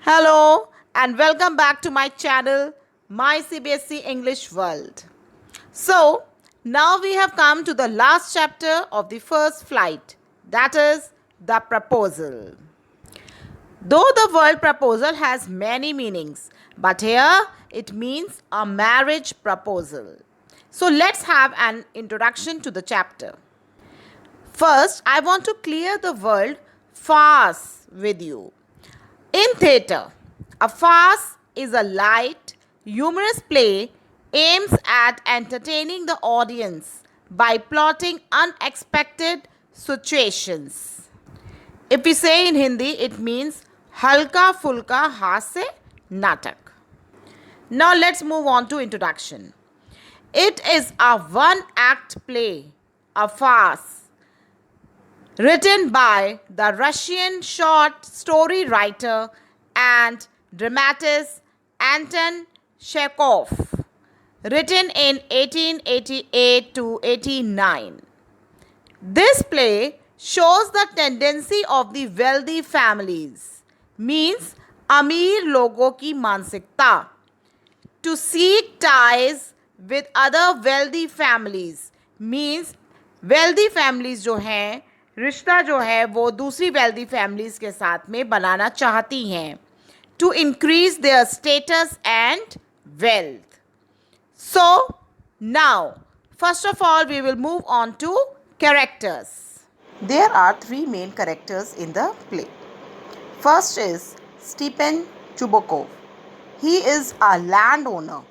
Hello and welcome back to my channel, My CBSE English World. So, now we have come to the last chapter of the first flight, that is the proposal. Though the word proposal has many meanings, but here it means a marriage proposal. So, let's have an introduction to the chapter. First, I want to clear the word farce with you. In theatre, a farce is a light, humorous play aims at entertaining the audience by plotting unexpected situations. If we say in Hindi, it means halka fulka हास्य natak. Now let's move on to introduction. It is a one-act play, a farce, written by the Russian short story writer and dramatist Anton Chekhov, written in 1888 to 89. This play shows the tendency of the wealthy families, means अमीर लोगों की मानसिकता, to seek ties with other wealthy families, means wealthy families जो हैं रिश्ता जो है वो दूसरी वेल्दी फैमिलीज के साथ में बनाना चाहती हैं to increase their status and wealth. So now first of all we will move on to characters. There are three main characters in the play. First is Stephen Chubukov. He is a land owner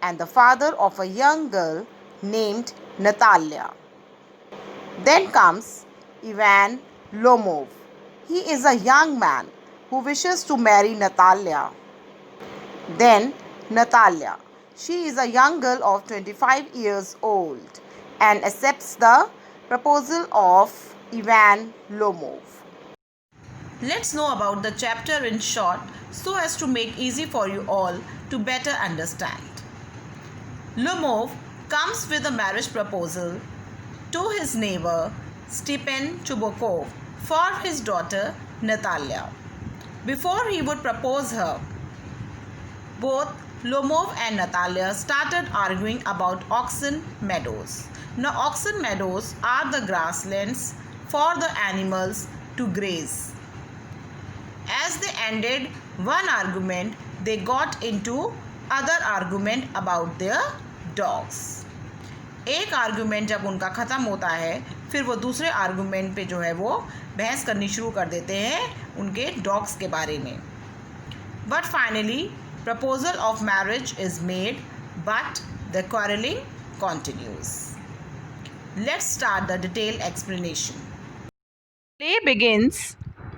and the father of a young girl named Natalya. Then comes Ivan Lomov. He is a young man who wishes to marry Natalia. Then Natalia. She is a young girl of 25 years old and accepts the proposal of Ivan Lomov. Let's know about the chapter in short so as to make easy for you all to better understand. Lomov comes with a marriage proposal to his neighbor Stepan Chubokov for his daughter Natalia. Before he would propose her, both Lomov and Natalia started arguing about oxen meadows. Now, oxen meadows are the grasslands for the animals to graze. As they ended one argument, they got into other argument about their dogs. एक argument जब उनका ख़त्म होता है फिर वो दूसरे argument पे जो है वो बहस करनी शुरू कर देते हैं उनके डॉग्स के बारे में. But finally proposal of marriage is made but the quarrelling continues. Let's start the detail explanation. Play begins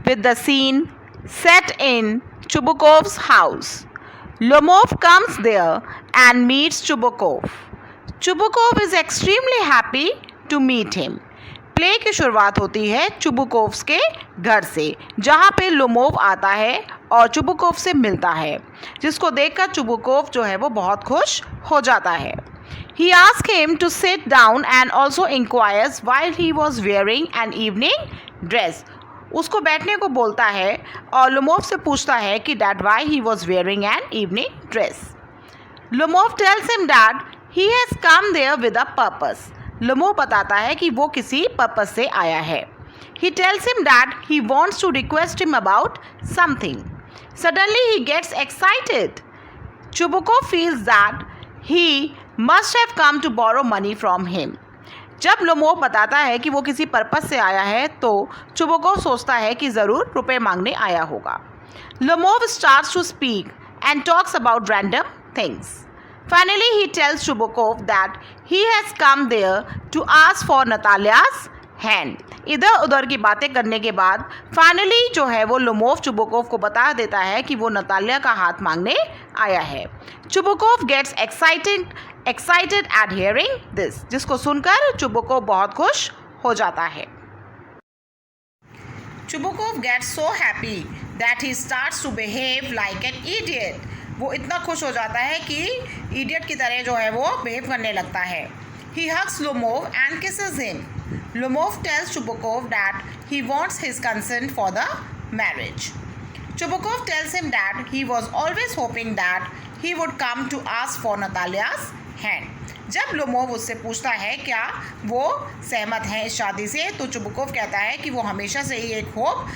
with the scene set in Chubukov's house. Lomov comes there and meets Chubukov. Chubukov is extremely happy to meet him. Play की शुरुआत होती है Chubukov के घर से जहाँ पे Lomov आता है और चुबुकोव से मिलता है, जिसको देखकर चुबुकोव जो है वो बहुत खुश हो जाता है. He ask him to sit down and also inquires while he was wearing an evening dress. उसको बैठने को बोलता है और लोमोव से पूछता है कि that why he was wearing an evening dress. Lomov tells him that He has come there with a purpose. Lomov बताता है कि वो किसी पर्पस से आया है. He tells him that he wants to request him about something. Suddenly he gets excited. Chubukov feels that he must have come to borrow money from him. जब Lomov बताता है कि वो किसी पर्पस से आया है तो चुबुकोव सोचता है कि ज़रूर रुपए मांगने आया होगा. Lomov starts to speak and talks about random things. Finally, he tells Chubukov that he has come there to ask for Natalia's hand. इधर उधर की बातें करने के बाद फाइनली जो है वो लोमोव चुबुकोव को बता देता है कि वो नतालिया का हाथ मांगने आया है. Chubukov gets excited at hearing this, जिसको सुनकर चुबुकोव बहुत खुश हो जाता है. Chubukov gets so happy that he starts to behave like an idiot. वो इतना खुश हो जाता है कि इडियट की तरह जो है वो बिहेव करने लगता है. He hugs Lomov and kisses him. Lomov tells Chubukov that he wants his consent for the marriage. Chubukov tells him that he was always hoping that he would come to ask for Natalia's hand. जब Lomov उससे पूछता है क्या वो सहमत है इस शादी से, तो चुबुकोव कहता है कि वो हमेशा से ही एक होप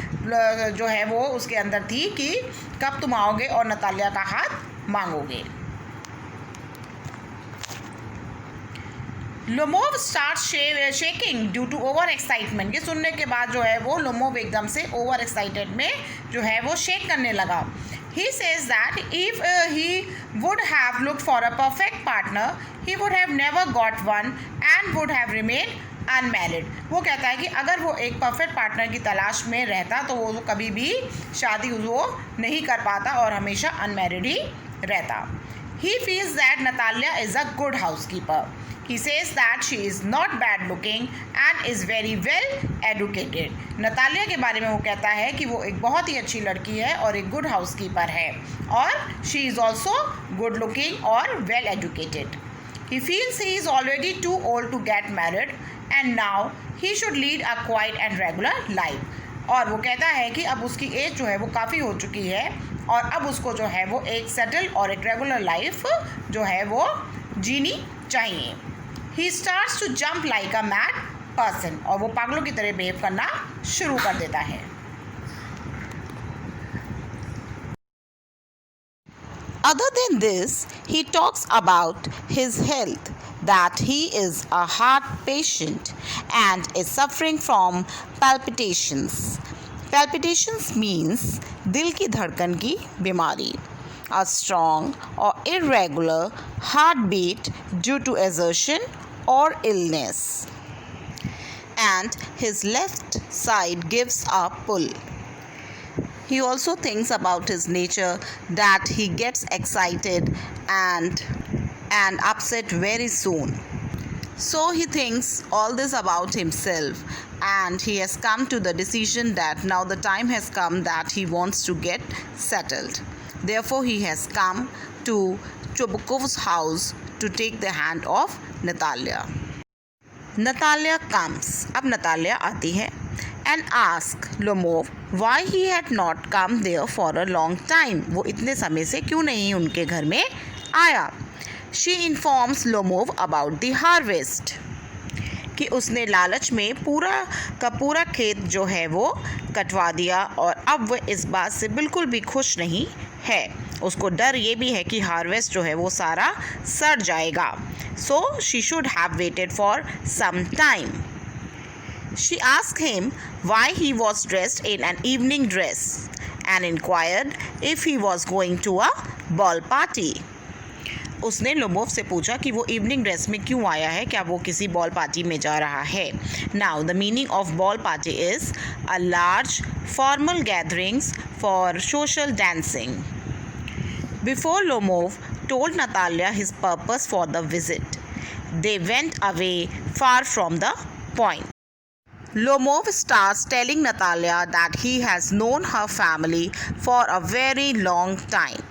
जो है वो उसके अंदर थी कि कब तुम आओगे और नतालिया का हाथ मांगोगे. Lomov start shaking due to over excitement. ये सुनने के बाद जो है वो लोमोव एकदम से ओवर एक्साइटेड में जो है वो शेक करने लगा. He says that if he would have looked for a perfect partner, he would have never got one and would have remained unmarried. वो कहता है कि अगर वो एक परफेक्ट पार्टनर की तलाश में रहता तो वो कभी भी शादी वो नहीं कर पाता और हमेशा अनमैरिड ही रहता. He feels that Natalia is a good housekeeper. He says that she is not bad looking and is very well educated. Natalia के बारे में वो कहता है कि वो एक बहुत ही अच्छी लड़की है और एक गुड हाउसकीपर है और she is also good looking और well educated. He feels he is already too old to get married and now he should lead a quiet and regular life. और वो कहता है कि अब उसकी एज जो है वो काफ़ी हो चुकी है और अब उसको जो है वो एक सेटल और एक रेगुलर लाइफ जो है वो जीनी चाहिए. He starts to jump like a mad person. और वो पागलों की तरह बिहेव करना शुरू कर देता है. Other than this, he talks about his health, that he is a heart patient and is suffering from palpitations. Palpitations means दिल की धड़कन की बीमारी. A strong or irregular heartbeat due to exertion or illness. And his left side gives a pull. He also thinks about his nature, that he gets excited and upset very soon. So he thinks all this about himself and he has come to the decision that now the time has come that he wants to get settled. Therefore, he has come to Chubukov's house to take the hand of Natalia. Natalia comes. अब Natalia आती है and ask Lomov why he had not come there for a long time. वो इतने समय से क्यों नहीं उनके घर में आया. She informs Lomov about the harvest. कि उसने लालच में पूरा का पूरा खेत जो है वो कटवा दिया और अब वह इस बात से बिल्कुल भी खुश नहीं है. उसको डर ये भी है कि हार्वेस्ट जो है वो सारा सड़ जाएगा. So she should have waited for some time. She asked him why he was dressed in an evening dress and inquired if he was going to a ball party. उसने लोमोव से पूछा कि वो इवनिंग ड्रेस में क्यों आया है, क्या वो किसी बॉल पार्टी में जा रहा है. Now the meaning of ball party is a large formal gatherings for social dancing. Before Lomov told Natalia his purpose for the visit, they went away far from the point. Lomov starts telling Natalia that he has known her family for a very long time.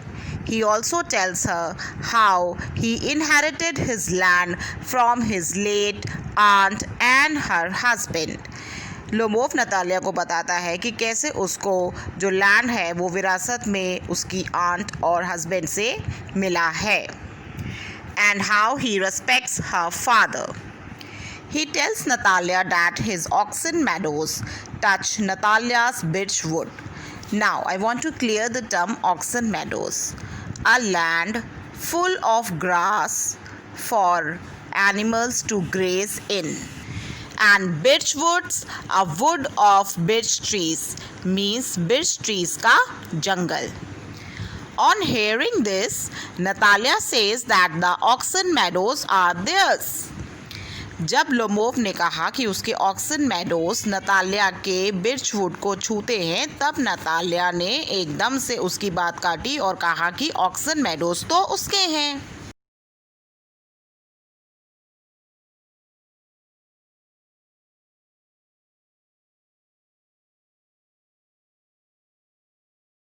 He also tells her how he inherited his land from his late aunt and her husband. Lomov Natalia को बताता है कि कैसे उसको जो land है वो विरासत में उसकी आंट और हस्बैंड से मिला है. And how he respects her father. He tells Natalia that his oxen meadows touch Natalia's birchwood. Now I want to clear the term oxen meadows. A land full of grass for animals to graze in. And birchwoods, a wood of birch trees, means birch trees का जंगल. On hearing this, Natalia says that the oxen meadows are theirs. जब Lomov ने कहा कि उसके oxen meadows Natalia के बिर्चवुड को छूते हैं, तब नतालिया ने एकदम से उसकी बात काटी और कहा कि ऑक्सन मेडोज तो उसके हैं.